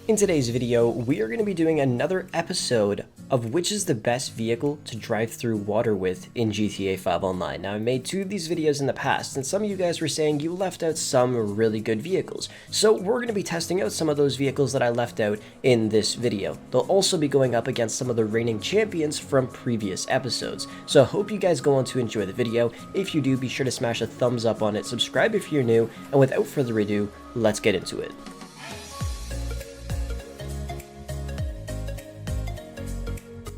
In today's video, we are going to be doing another episode of which is the best vehicle to drive through water with in GTA 5 Online. Now, I made two of these videos in the past, and some of you guys were saying you left out some really good vehicles. So we're going to be testing out some of those vehicles that I left out in this video. They'll also be going up against some of the reigning champions from previous episodes. So I hope you guys go on to enjoy the video. If you do, be sure to smash a thumbs up on it, subscribe if you're new, and without further ado, let's get into it.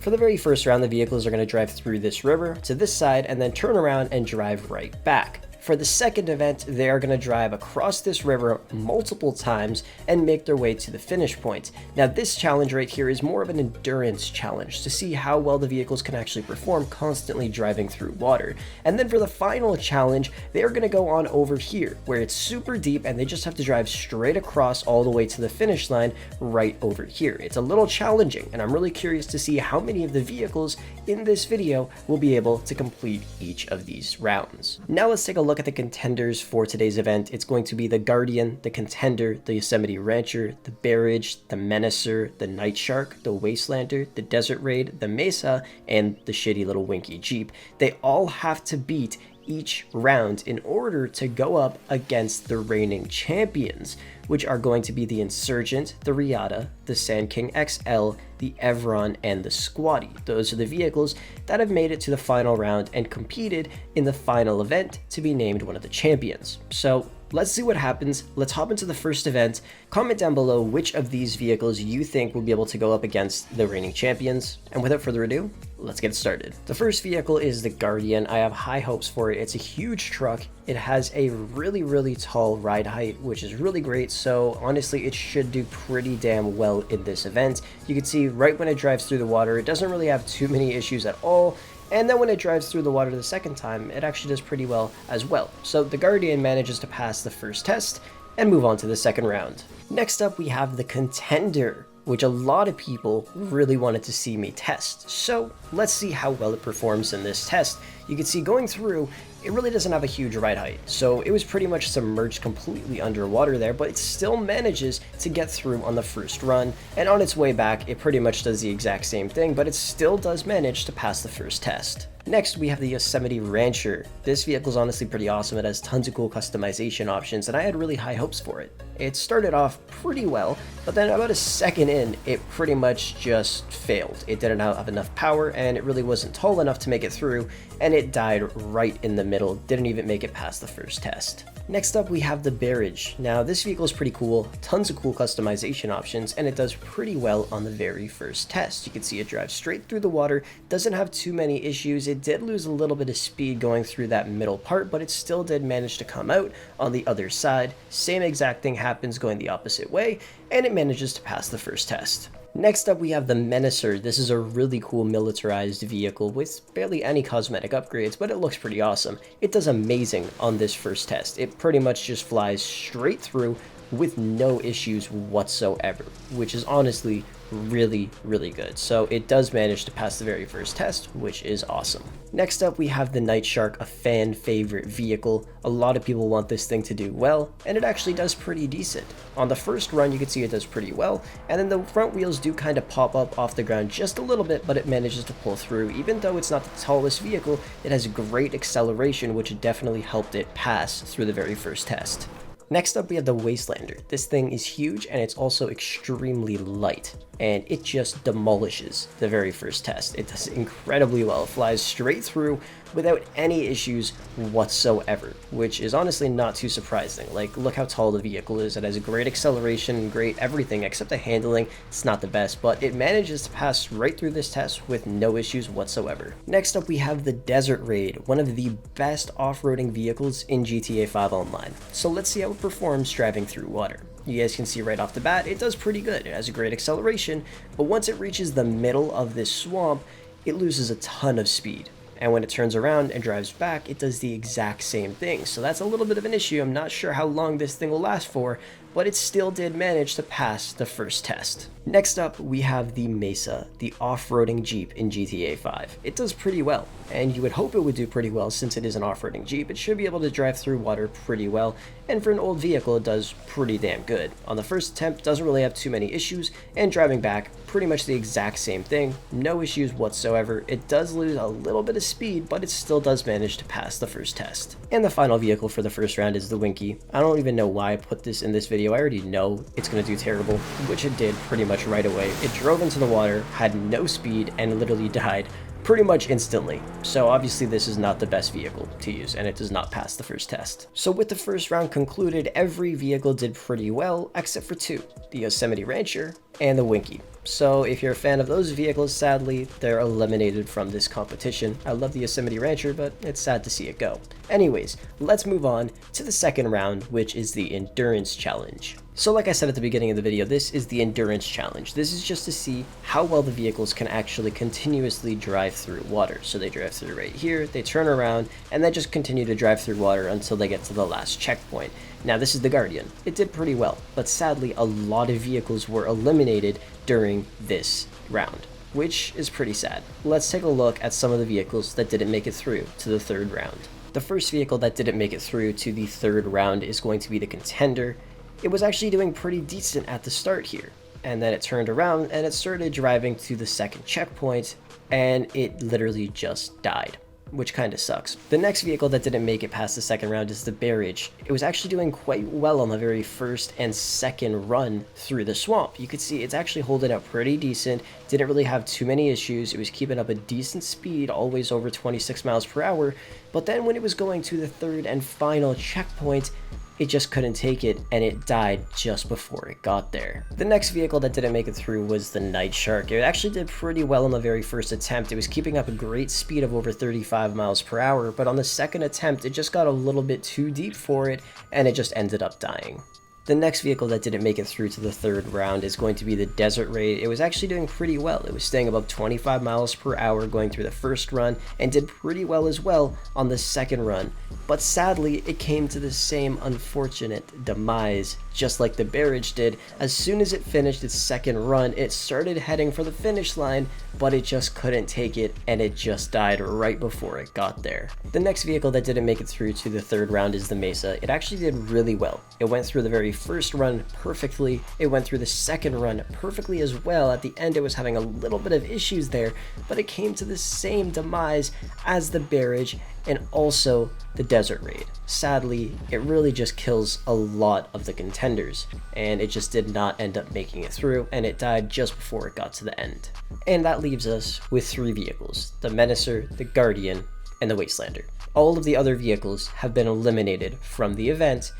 For the very first round, the vehicles are going to drive through this river to this side and then turn around and drive right back. For the second event, they are going to drive across this river multiple times and make their way to the finish point. Now, this challenge right here is more of an endurance challenge to see how well the vehicles can actually perform constantly driving through water. And then for the final challenge, they are going to go on over here where it's super deep and they just have to drive straight across all the way to the finish line right over here. It's a little challenging, and I'm really curious to see how many of the vehicles in this video will be able to complete each of these rounds. Now let's take a look at the contenders for today's event. It's going to be the Guardian, the Contender, the Yosemite Rancher, the Barrage, the Menacer, the Night Shark, the Wastelander, the Desert Raid, the Mesa, and the shitty little Winky Jeep. They all have to beat each round in order to go up against the reigning champions, which are going to be the Insurgent, the Riata, the Sand King XL, the Evron, and the Squatty. Those are the vehicles that have made it to the final round and competed in the final event to be named one of the champions. So let's see what happens. Let's hop into the first event. Comment down below which of these vehicles you think will be able to go up against the reigning champions. And without further ado, let's get started. The first vehicle is the Guardian. I have high hopes for it. It's a huge truck. It has a really tall ride height, which is really great. So honestly, it should do pretty damn well in this event. You can see right when it drives through the water, it doesn't really have too many issues at all. And then when it drives through the water the second time, it actually does pretty well as well. So the Guardian manages to pass the first test and move on to the second round. Next up, we have the Contender, which a lot of people really wanted to see me test. So let's see how well it performs in this test. You can see going through, it really doesn't have a huge ride height, so it was pretty much submerged completely underwater there, but it still manages to get through on the first run, and on its way back, it pretty much does the exact same thing, but it still does manage to pass the first test. Next, we have the Yosemite Rancher. This vehicle is honestly pretty awesome. It has tons of cool customization options, and I had really high hopes for it. It started off pretty well, but then about a second in, it pretty much just failed. It didn't have enough power, and it really wasn't tall enough to make it through, and it died right in the middle. Didn't even make it past the first test. Next up, we have the Barrage. Now, this vehicle is pretty cool, tons of cool customization options, and it does pretty well on the very first test. You can see it drives straight through the water, doesn't have too many issues. It did lose a little bit of speed going through that middle part, but it still did manage to come out on the other side. Same exact thing happens going the opposite way, and it manages to pass the first test. Next up, we have the Menacer. This is a really cool militarized vehicle with barely any cosmetic upgrades, but it looks pretty awesome. It does amazing on this first test. It pretty much just flies straight through with no issues whatsoever, which is honestly really good. So it does manage to pass the very first test, which is awesome. Next up, we have the Night Shark, a fan favorite vehicle. A lot of people want this thing to do well, and it actually does pretty decent. On the first run, you can see it does pretty well, and then the front wheels do kind of pop up off the ground just a little bit, but it manages to pull through. Even though it's not the tallest vehicle, it has great acceleration, which definitely helped it pass through the very first test. Next up, we have the Wastelander. This thing is huge, and it's also extremely light, and it just demolishes the very first test. It does incredibly well. It flies straight through without any issues whatsoever, which is honestly not too surprising. Like, look how tall the vehicle is. It has a great acceleration, great everything, except the handling. It's not the best, but it manages to pass right through this test with no issues whatsoever. Next up, we have the Desert Raid, one of the best off-roading vehicles in GTA 5 Online. So let's see how it performs driving through water. You guys can see right off the bat, it does pretty good. It has a great acceleration, but once it reaches the middle of this swamp, it loses a ton of speed. And when it turns around and drives back, it does the exact same thing. So that's a little bit of an issue. I'm not sure how long this thing will last for, but it still did manage to pass the first test. Next up, we have the Mesa, the off-roading Jeep in GTA 5. It does pretty well, and you would hope it would do pretty well since it is an off-roading Jeep. It should be able to drive through water pretty well, and for an old vehicle, it does pretty damn good. On the first attempt, doesn't really have too many issues, and driving back, pretty much the exact same thing, no issues whatsoever. It does lose a little bit of speed, but it still does manage to pass the first test. And the final vehicle for the first round is the Winky. I don't even know why I put this in this video. I already know it's going to do terrible, which it did pretty much right away. It drove into the water, had no speed, and literally died pretty much instantly. So obviously this is not the best vehicle to use, and it does not pass the first test. So with the first round concluded, every vehicle did pretty well except for two, the Yosemite Rancher and the Winky. So if you're a fan of those vehicles, sadly, they're eliminated from this competition. I love the Yosemite Rancher, but it's sad to see it go. Anyways, let's move on to the second round, which is the Endurance Challenge. So like I said at the beginning of the video, this is the Endurance Challenge. This is just to see how well the vehicles can actually continuously drive through water. So they drive through right here, they turn around, and then just continue to drive through water until they get to the last checkpoint. Now this is the Guardian. It did pretty well, but sadly a lot of vehicles were eliminated during this round, which is pretty sad. Let's take a look at some of the vehicles that didn't make it through to the third round. The first vehicle that didn't make it through to the third round is going to be the Contender. It was actually doing pretty decent at the start here, and then it turned around and it started driving to the second checkpoint, and it literally just died, which kind of sucks. The next vehicle that didn't make it past the second round is the Barrage. It was actually doing quite well on the very first and second run through the swamp. You could see it's actually holding up pretty decent, didn't really have too many issues. It was keeping up a decent speed, always over 26 miles per hour, but then when it was going to the third and final checkpoint, it just couldn't take it, and it died just before it got there. The next vehicle that didn't make it through was the Night Shark. It actually did pretty well on the very first attempt. It was keeping up a great speed of over 35 miles per hour, but on the second attempt, it just got a little bit too deep for it, and it just ended up dying. The next vehicle that didn't make it through to the third round is going to be the Desert Raid. It was actually doing pretty well. It was staying above 25 miles per hour going through the first run, and did pretty well as well on the second run. But sadly, it came to the same unfortunate demise, just like the Barrage did. As soon as it finished its second run, it started heading for the finish line, but it just couldn't take it, and it just died right before it got there. The next vehicle that didn't make it through to the third round is the Mesa. It actually did really well. It went through the very first run perfectly. It went through the second run perfectly as well. At the end, it was having a little bit of issues there, but it came to the same demise as the Barrage and also the Desert Raid. Sadly, it really just kills a lot of the contenders, and it just did not end up making it through, and it died just before it got to the end. And that leaves us with three vehicles: the Menacer, the Guardian, and the Wastelander. All of the other vehicles have been eliminated from the event,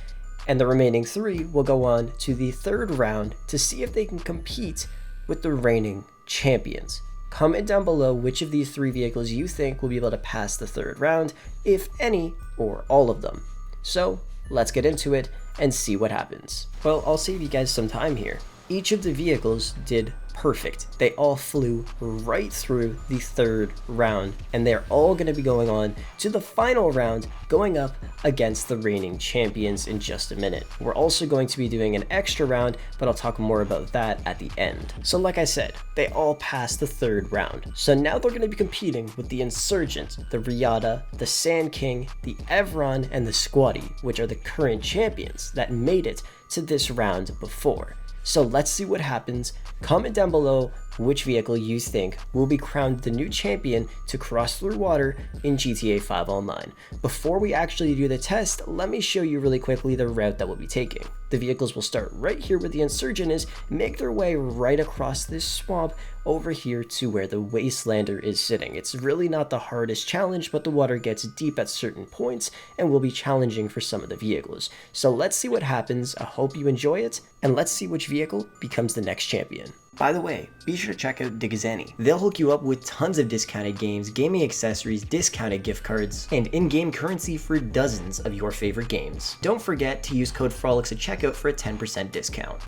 and the remaining three will go on to the third round to see if they can compete with the reigning champions. Comment down below which of these three vehicles you think will be able to pass the third round, if any or all of them. So let's get into it and see what happens. Well, I'll save you guys some time here. Each of the vehicles did perfect. They all flew right through the third round, and they're all going to be going on to the final round, going up against the reigning champions in just a minute. We're also going to be doing an extra round, but I'll talk more about that at the end. So like I said, they all passed the third round. So now they're going to be competing with the Insurgent, the Riata, the Sand King, the Evron, and the Squatty, which are the current champions that made it to this round before. So let's see what happens. Comment down below which vehicle you think will be crowned the new champion to cross through water in GTA 5 Online. Before we actually do the test, let me show you really quickly the route that we'll be taking. The vehicles will start right here where the Insurgent is, make their way right across this swamp over here to where the Wastelander is sitting. It's really not the hardest challenge, but the water gets deep at certain points and will be challenging for some of the vehicles. So let's see what happens. I hope you enjoy it, and let's see which vehicle becomes the next champion. By the way, be sure to check out DigiZani. They'll hook you up with tons of discounted games, gaming accessories, discounted gift cards, and in-game currency for dozens of your favorite games. Don't forget to use code Frolics at checkout for a 10% discount.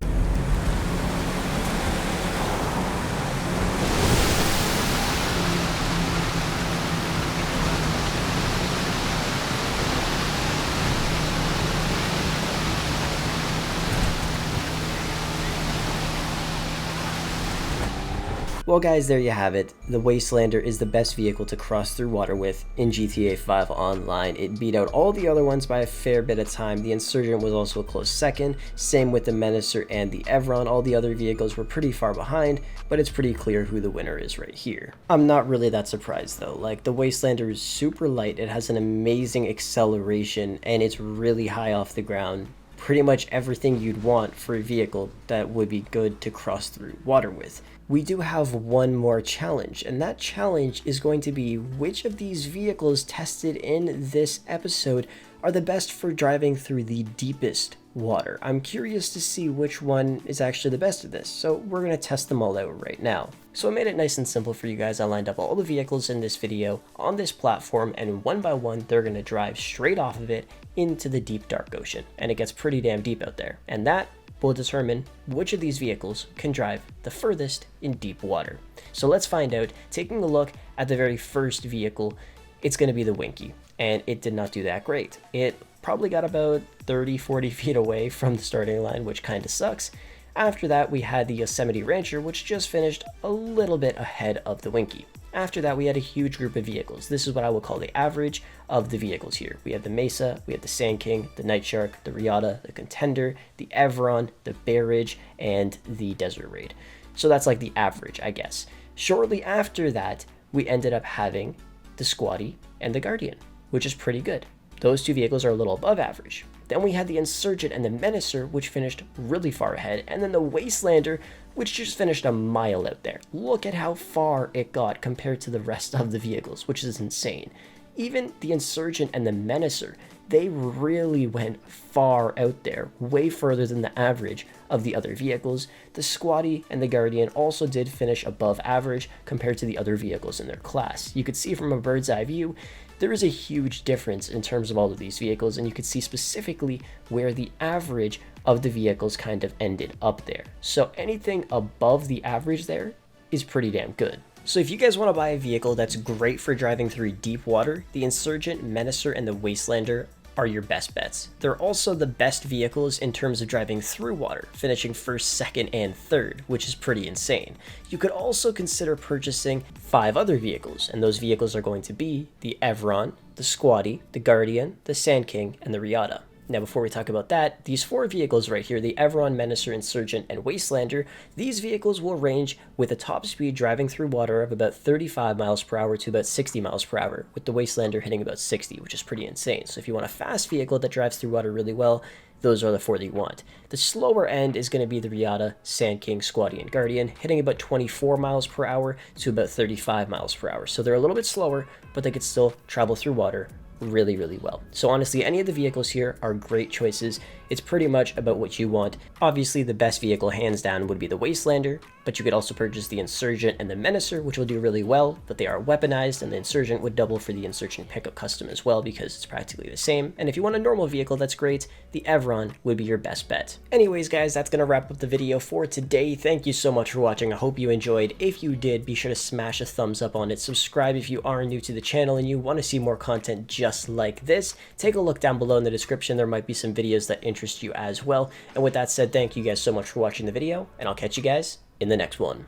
Well guys, there you have it. The Wastelander is the best vehicle to cross through water with in GTA 5 Online. It beat out all the other ones by a fair bit of time. The Insurgent was also a close second, same with the Menacer and the Evron. All the other vehicles were pretty far behind, but it's pretty clear who the winner is right here. I'm not really that surprised though. Like, the Wastelander is super light, it has an amazing acceleration, and it's really high off the ground. Pretty much everything you'd want for a vehicle that would be good to cross through water with. We do have one more challenge, and that challenge is going to be which of these vehicles tested in this episode are the best for driving through the deepest water. I'm curious to see which one is actually the best at this, so we're going to test them all out right now. So I made it nice and simple for you guys. I lined up all the vehicles in this video on this platform, and one by one they're going to drive straight off of it into the deep dark ocean, and it gets pretty damn deep out there, and that will determine which of these vehicles can drive the furthest in deep water. So let's find out. Taking a look at the very first vehicle, it's going to be the Winky, and it did not do that great. It probably got about 30-40 feet away from the starting line, which kind of sucks. After that, we had the Yosemite Rancher, which just finished a little bit ahead of the Winky. After that, we had a huge group of vehicles. This is what I will call the average of the vehicles here. We have the Mesa, we have the Sand King, the Night Shark, the Riata, the Contender, the Evron, the Bear Ridge, and the Desert Raid. So that's like the average, I guess. Shortly after that, we ended up having the Squatty and the Guardian, which is pretty good. Those two vehicles are a little above average. Then we had the Insurgent and the Menacer, which finished really far ahead, and then the Wastelander, which just finished a mile out there. Look at how far it got compared to the rest of the vehicles, which is insane. Even the Insurgent and the Menacer, they really went far out there, way further than the average of the other vehicles. The Squatty and the Guardian also did finish above average compared to the other vehicles in their class. You could see from a bird's eye view, there is a huge difference in terms of all of these vehicles, and you could see specifically where the average of the vehicles kind of ended up there. So anything above the average there is pretty damn good. So if you guys want to buy a vehicle that's great for driving through deep water, the Insurgent, Menacer, and the Wastelander are your best bets. They're also the best vehicles in terms of driving through water, finishing first, second, and third, which is pretty insane. You could also consider purchasing 5 other vehicles, and those vehicles are going to be the Evron, the Squatty, the Guardian, the Sand King, and the Riata. Now, before we talk about that, these 4 vehicles right here, the Evron, Menacer, Insurgent, and Wastelander, these vehicles will range with a top speed driving through water of about 35 miles per hour to about 60 miles per hour, with the Wastelander hitting about 60, which is pretty insane. So if you want a fast vehicle that drives through water really well, those are the 4 that you want. The slower end is going to be the Riata, Sand King, Squatty, and Guardian, hitting about 24 miles per hour to about 35 miles per hour. So they're a little bit slower, but they could still travel through water really well. So honestly, any of the vehicles here are great choices. It's pretty much about what you want. Obviously, the best vehicle hands down would be the Wastelander, but you could also purchase the Insurgent and the Menacer, which will do really well, but they are weaponized, and the Insurgent would double for the Insurgent pickup custom as well because it's practically the same. And if you want a normal vehicle that's great, the Evron would be your best bet. Anyways, guys, that's gonna wrap up the video for today. Thank you so much for watching. I hope you enjoyed. If you did, be sure to smash a thumbs up on it. Subscribe if you are new to the channel and you want to see more content just like this. Take a look down below in the description. There might be some videos that interest you as well. And with that said, thank you guys so much for watching the video, and I'll catch you guys in the next one.